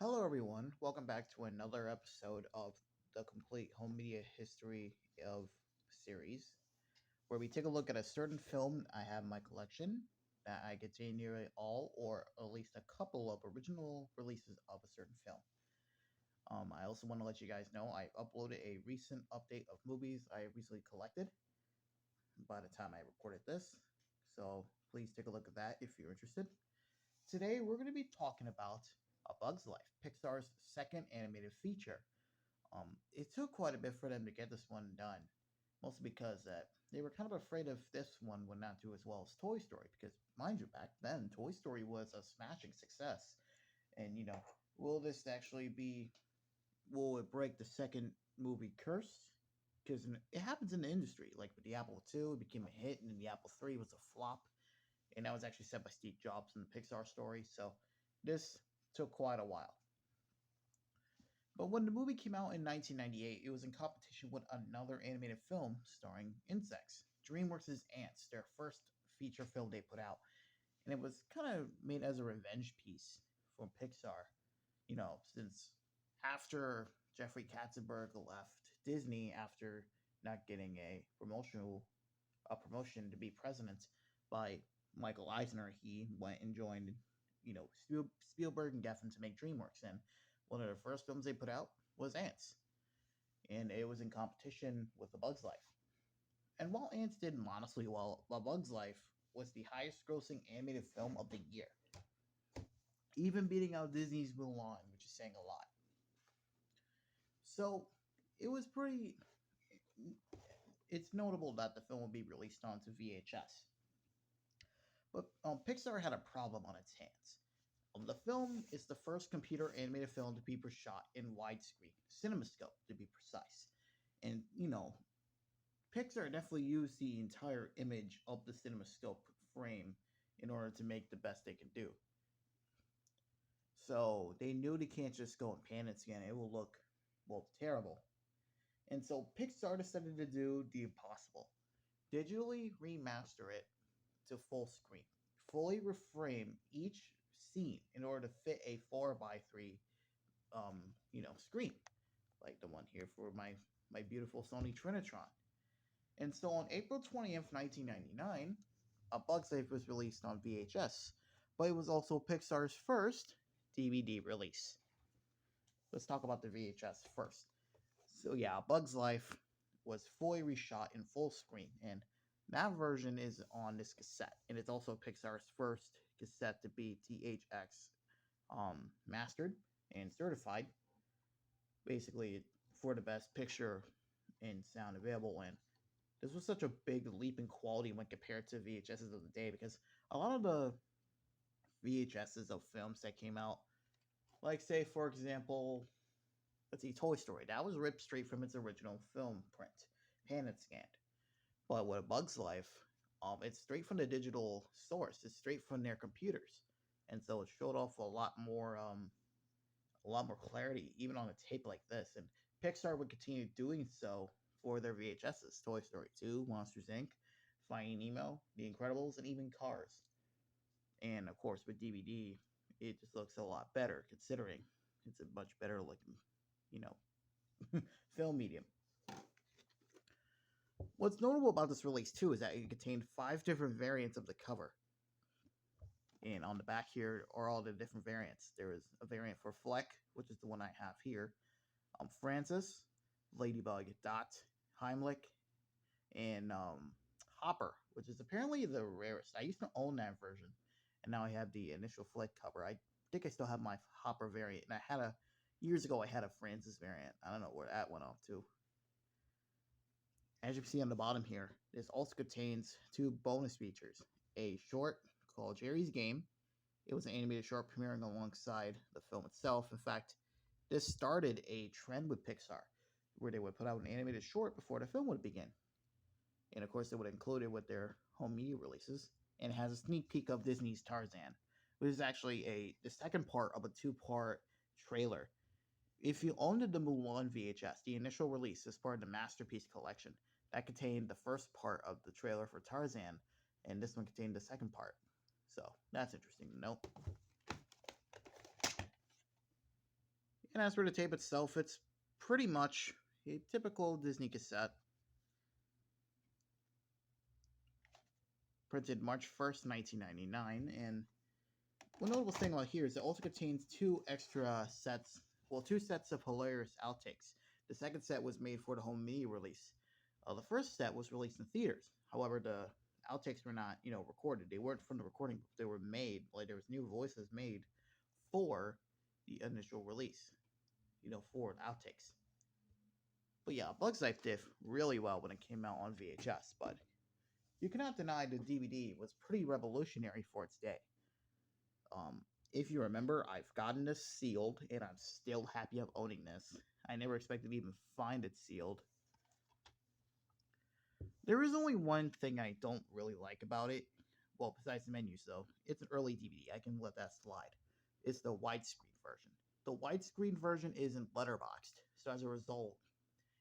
Hello, everyone. Welcome back to another episode of the Complete Home Media History of series, where we take a look at a certain film I have in my collection that I contain nearly all or at least a couple of original releases of a certain film. I also want to let you guys know I uploaded a recent update of movies I recently collected by the time I recorded this, so please take a look at that if you're interested. Today, we're going to be talking about A Bug's Life, Pixar's second animated feature. It took quite a bit for them to get this one done, mostly because they were kind of afraid of this one would not do as well as Toy Story. Because, mind you, back then, Toy Story was a smashing success. And, will this actually be, will it break the second movie curse? Because it happens in the industry. Like with the Apple II, it became a hit, and then the Apple III was a flop, and that was actually said by Steve Jobs in the Pixar story. So this took quite a while. But when the movie came out in 1998, it was in competition with another animated film starring insects, DreamWorks' Ants, their first feature film they put out. And it was kind of made as a revenge piece from Pixar, since after Jeffrey Katzenberg left Disney after not getting a promotion to be president by Michael Eisner, he went and joined, Spielberg and Geffen to make DreamWorks. And one of the first films they put out was Ants, and it was in competition with The Bug's Life. And while Ants did modestly well, The Bug's Life was the highest-grossing animated film of the year, even beating out Disney's Mulan, which is saying a lot. So it was pretty. It's notable that the film will be released onto VHS. But Pixar had a problem on its hands. The film is the first computer animated film to be shot in widescreen, CinemaScope to be precise. And, Pixar definitely used the entire image of the CinemaScope frame in order to make the best they can do. So they knew they can't just go and pan it again. It will look, well, terrible. And so Pixar decided to do the impossible. Digitally remaster it to full screen. Fully reframe each scene in order to fit a 4:3 screen, like the one here for my beautiful Sony Trinitron. And so on April 20th, 1999, A Bug's Life was released on VHS, but it was also Pixar's first DVD release. Let's talk about the VHS first. So yeah, A Bug's Life was fully reshot in full screen, and that version is on this cassette, and it's also Pixar's first cassette to be THX mastered and certified, basically for the best picture and sound available. And this was such a big leap in quality when compared to VHSs of the day, because a lot of the VHSs of films that came out, like say for example, let's see, Toy Story, that was ripped straight from its original film print, pan and scanned. But with A Bug's Life, it's straight from the digital source. It's straight from their computers, and so it showed off a lot more clarity, even on a tape like this. And Pixar would continue doing so for their VHSs: Toy Story 2, Monsters Inc., Finding Nemo, The Incredibles, and even Cars. And of course, with DVD, it just looks a lot better, considering it's a much better looking, you know, film medium. What's notable about this release too is that it contained 5 different variants of the cover. And on the back here are all the different variants. There is a variant for Fleck, which is the one I have here, Francis, Ladybug, Dot, Heimlich, and Hopper, which is apparently the rarest. I used to own that version, and now I have the initial Fleck cover. I think I still have my Hopper variant, and years ago I had a Francis variant. I don't know where that went off to. As you can see on the bottom here, this also contains 2 bonus features. A short called Jerry's Game. It was an animated short premiering alongside the film itself. In fact, this started a trend with Pixar, where they would put out an animated short before the film would begin. And of course, they would include it with their home media releases. And it has a sneak peek of Disney's Tarzan, which is actually the second part of a 2-part trailer. If you owned the Mulan VHS, the initial release is part of the Masterpiece Collection. That contained the first part of the trailer for Tarzan, and this one contained the second part. So that's interesting to note. And as for the tape itself, it's pretty much a typical Disney cassette, printed March 1st, 1999. And one notable thing about here is it also contains two sets of hilarious outtakes. The second set was made for the home media release. The first set was released in theaters. However, the outtakes were not, recorded. They weren't from the recording. They were made, like there was new voices made for the initial release, for the outtakes. But yeah, Bugs Life did really well when it came out on VHS, but you cannot deny the DVD was pretty revolutionary for its day. Um, if you remember, I've gotten this sealed, and I'm still happy of owning this. I never expected to even find it sealed. There is only one thing I don't really like about it. Well, besides the menus, though. It's an early DVD. I can let that slide. It's the widescreen version. The widescreen version isn't letterboxed, so as a result,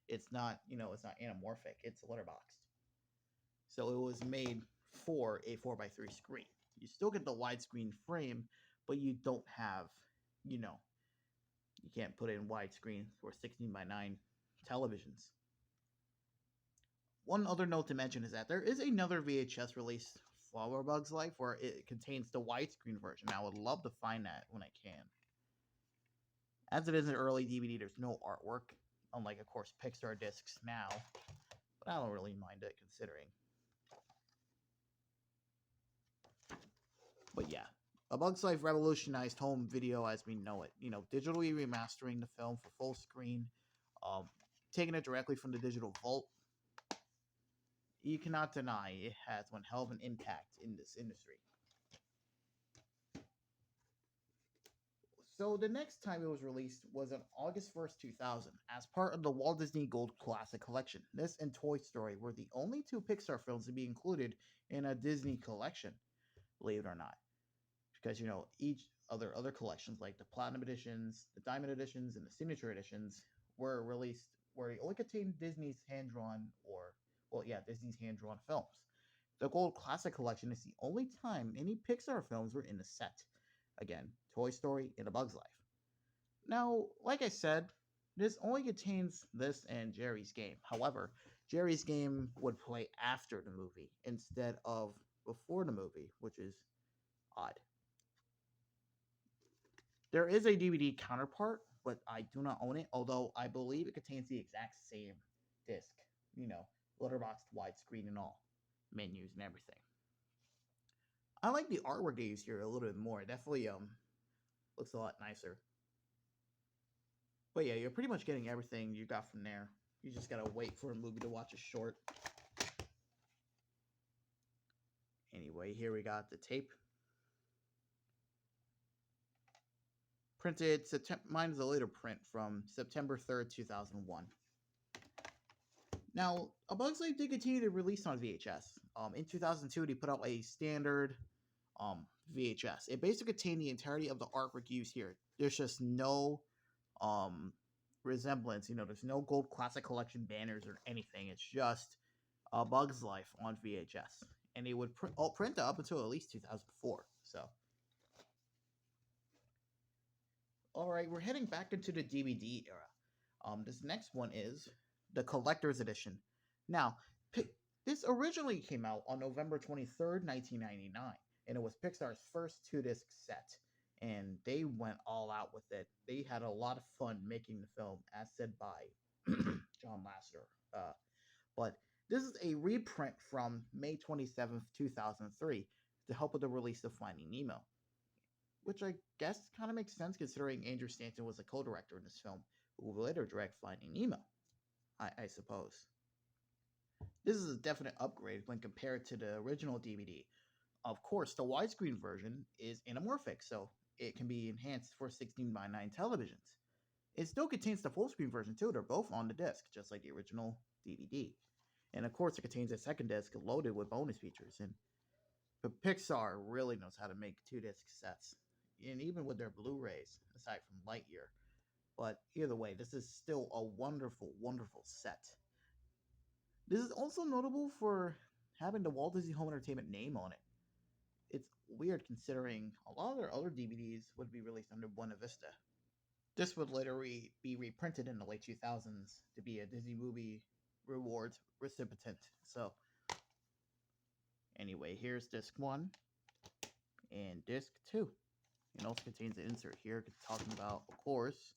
it's not, it's not anamorphic. It's letterboxed. So it was made for a 4:3 screen. You still get the widescreen frame, but you don't have, you can't put it in widescreen or 16:9 televisions. One other note to mention is that there is another VHS release for Bugs Life where it contains the widescreen version. I would love to find that when I can. As it is an early DVD, there's no artwork, unlike, of course, Pixar discs now, but I don't really mind it considering. But yeah, A Bug's Life revolutionized home video as we know it. Digitally remastering the film for full screen, um, taking it directly from the digital vault. You cannot deny it has one hell of an impact in this industry. So the next time it was released was on August 1st, 2000, as part of the Walt Disney Gold Classic Collection. This and Toy Story were the only two Pixar films to be included in a Disney collection, believe it or not. Because each other collections like the Platinum editions, the Diamond editions, and the Signature editions were released where they only contained Disney's Disney's hand-drawn films. The Gold Classic Collection is the only time any Pixar films were in the set. Again, Toy Story and A Bug's Life. Now, like I said, this only contains this and Jerry's Game. However, Jerry's Game would play after the movie instead of before the movie, which is odd. There is a DVD counterpart, but I do not own it, although I believe it contains the exact same disc, letterboxed widescreen and all, menus and everything. I like the artwork they use here a little bit more. It definitely looks a lot nicer. But yeah, you're pretty much getting everything you got from there. You just gotta wait for a movie to watch a short. Anyway, here we got the tape. Printed mine is a later print from September 3rd, 2001. Now, A Bug's Life did continue to release on VHS. In 2002, they put out a standard VHS. It basically contained the entirety of the artwork used here. There's just no resemblance. There's no Gold Classic Collection banners or anything. It's just A Bug's Life on VHS. And they would print up until at least 2004. So, all right, we're heading back into the DVD era. This next one is the collector's edition. Now, this originally came out on November 23rd, 1999, and it was Pixar's first two-disc set, and they went all out with it. They had a lot of fun making the film, as said by John Lasseter. But this is a reprint from May 27th, 2003, to help with the release of Finding Nemo, which I guess kind of makes sense considering Andrew Stanton was a co-director in this film, who would later direct Finding Nemo, I suppose. This is a definite upgrade when compared to the original DVD. Of course, the widescreen version is anamorphic, so it can be enhanced for 16:9 televisions. It still contains the full screen version too. They're both on the disc, just like the original DVD. And of course, it contains a second disc loaded with bonus features. And but Pixar really knows how to make two-disc sets, and even with their Blu-rays, aside from Lightyear. But either way, this is still a wonderful, wonderful set. This is also notable for having the Walt Disney Home Entertainment name on it. It's weird considering a lot of their other DVDs would be released under Buena Vista. This would later be reprinted in the late 2000s to be a Disney movie rewards recipient. So, anyway, here's disc one and disc two. It also contains an insert here talking about, of course,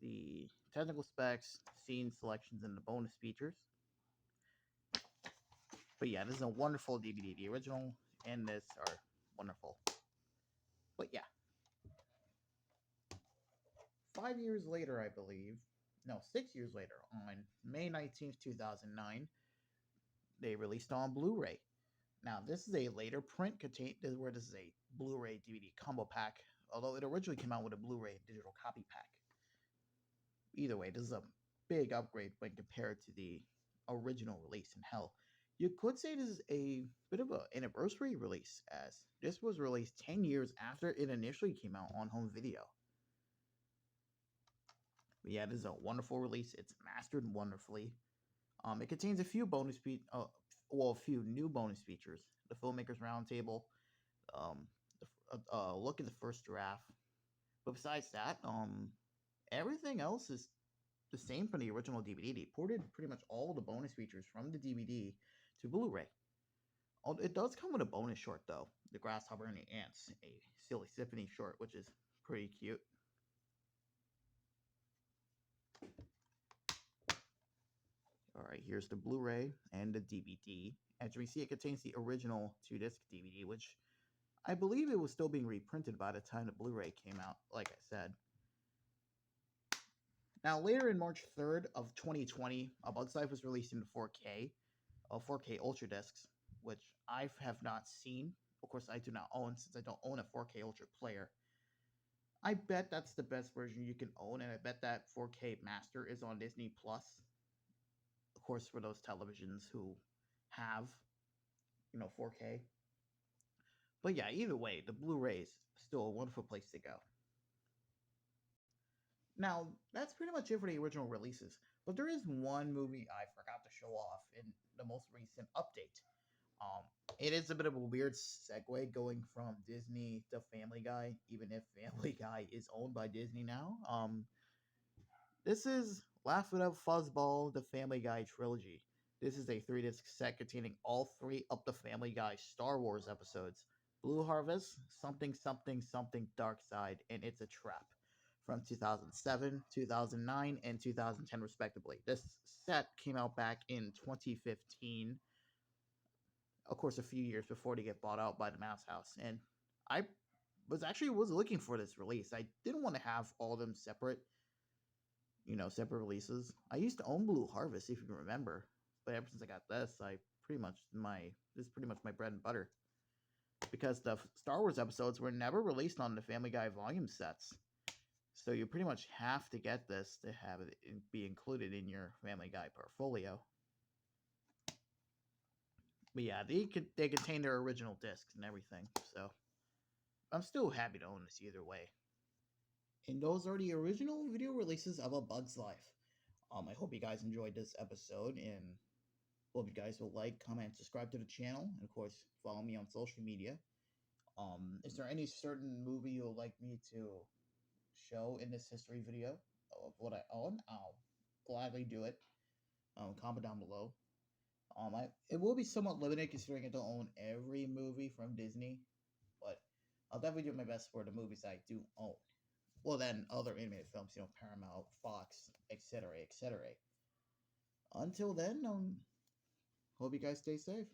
the technical specs, scene selections, and the bonus features. But yeah, this is a wonderful DVD. The original and this are wonderful. But yeah, 5 years later, I believe, no, 6 years later, on May 19th, 2009, they released on Blu-ray. Now, this is a later print where this is a Blu-ray DVD combo pack, although it originally came out with a Blu-ray digital copy pack. Either way, this is a big upgrade when compared to the original release. And hell, you could say this is a bit of an anniversary release, as this was released 10 years after it initially came out on home video. But yeah, this is a wonderful release. It's mastered wonderfully. It contains a few a few new bonus features. The Filmmakers Roundtable, um, look at the first draft. But besides that, everything else is the same from the original DVD. They ported pretty much all the bonus features from the DVD to Blu-ray. It does come with a bonus short though, the Grasshopper and the Ants, a Silly Symphony short, which is pretty cute. All right, here's the Blu-ray and the DVD. As you can see, it contains the original 2-disc DVD, which I believe it was still being reprinted by the time the Blu-ray came out, like I said. Now, later in March 3rd of 2020, A Bug's Life was released in 4K, 4K Ultra discs, which I have not seen. Of course, I do not own, since I don't own a 4K Ultra player. I bet that's the best version you can own, and I bet that 4K Master is on Disney Plus. Of course, for those televisions who have, 4K. But yeah, either way, the Blu-ray is still a wonderful place to go. Now, that's pretty much it for the original releases, but there is one movie I forgot to show off in the most recent update. Um, it is a bit of a weird segue going from Disney to Family Guy, even if Family Guy is owned by Disney now. This is Laugh It Up Fuzzball, the Family Guy trilogy. This is a 3-disc set containing all three of the Family Guy Star Wars episodes: Blue Harvest, Something Something Something Dark Side, and It's a Trap, from 2007, 2009, and 2010, respectively. This set came out back in 2015, of course, a few years before they get bought out by the Mouse House. And I was looking for this release. I didn't want to have all of them separate, separate releases. I used to own Blue Harvest, if you can remember, but ever since I got this, this is pretty much my bread and butter. Because the Star Wars episodes were never released on the Family Guy volume sets, so you pretty much have to get this to have it be included in your Family Guy portfolio. But yeah, they contain their original discs and everything, so I'm still happy to own this either way. And those are the original video releases of A Bug's Life. I hope you guys enjoyed this episode, and hope you guys will like, comment, subscribe to the channel, and of course, follow me on social media. Is there any certain movie you'll like me to show in this history video of what I own? I'll gladly do it. Comment down below. It will be somewhat limited considering I don't own every movie from Disney, but I'll definitely do my best for the movies I do own. Well, then other animated films, Paramount, Fox, etc., etc. Until then, hope you guys stay safe.